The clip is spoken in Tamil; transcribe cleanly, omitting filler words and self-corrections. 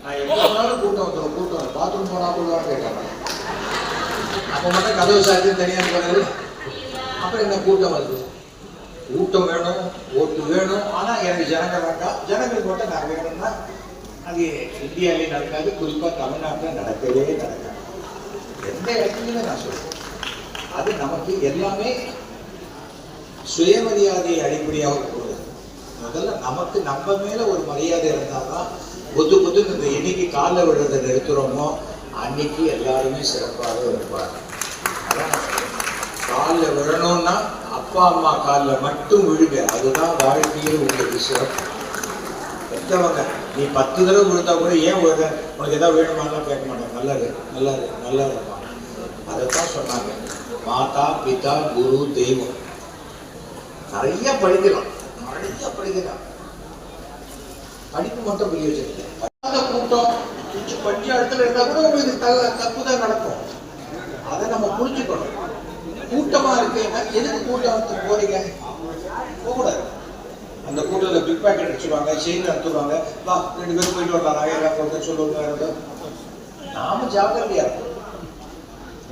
நான் எங்க போனாலும் கூட்டம் வந்துடும், கூட்டம் பாத்ரூம் போனா போடுவான்னு கேட்டாங்க. அப்ப மட்டும் கதவு சாத்தி தனியாக போனது. அப்புறம் என்ன கூட்டம் வருது, கூட்டம் வேணும், ஓட்டு வேணும். ஆனா எனக்கு ஜனங்கள் வேண்டாம். ஜனங்களுக்கு மட்டும் நான் வேணும்னா அது இந்தியாவிலே நடக்காது, குறிப்பா தமிழ்நாட்டில் நடக்கவே நடக்காது. எந்த இடத்துலையுமே நான் சொல்றேன், அது நமக்கு எல்லாமே சுயமரியாதையை அடிப்படையாக கொண்டது. முதல்ல நமக்கு நம்ம மேல ஒரு மரியாதை இருந்தால்தான் பொது இந்த என்னைக்கு காலில் விடுறதை நிறுத்துறோமோ அன்னைக்கு எல்லாருமே சிறப்பாக இருப்பாங்க. அதான் காலில் விழணும்னா அப்பா அம்மா காலில் மட்டும் விழுங்க, அதுதான் வாழ்க்கையில் உங்களுக்கு சிறப்பு. பெற்றவங்க நீ 10 தடவை விழுந்தா கூட ஏன் விழுற, உனக்கு எதாவது வேணுமாலாம் கேட்க மாட்டாங்க. நல்லது நல்லது நல்லா இருப்பாங்க. அதைத்தான் சொன்னாங்க, மாதா பிதா குரு தெய்வம். நிறைய படிக்கலாம், நிறைய படிக்கலாம். படிப்பு மட்டும் பெரிய வச்சிருக்கேன். கூட்டம் பஞ்ச இடத்துல இருந்தா கூட உங்களுக்கு தப்பு தான் நடக்கும். அதை நம்ம புரிஞ்சுக்கணும். கூட்டமா இருக்குன்னா எதுக்கு கூட்டம் போறீங்க, போகக்கூடாது. அந்த கூட்டத்தில் பிக் பேக்கெட் அடிச்சுடுவாங்க, செயின் நடத்துவாங்க, வா 2 பேரும் போயிட்டு வரலாம், நகையெல்லாம் போட்டு சொல்லுவாங்க. நாம ஜாக்கிரதையா இருக்கும்.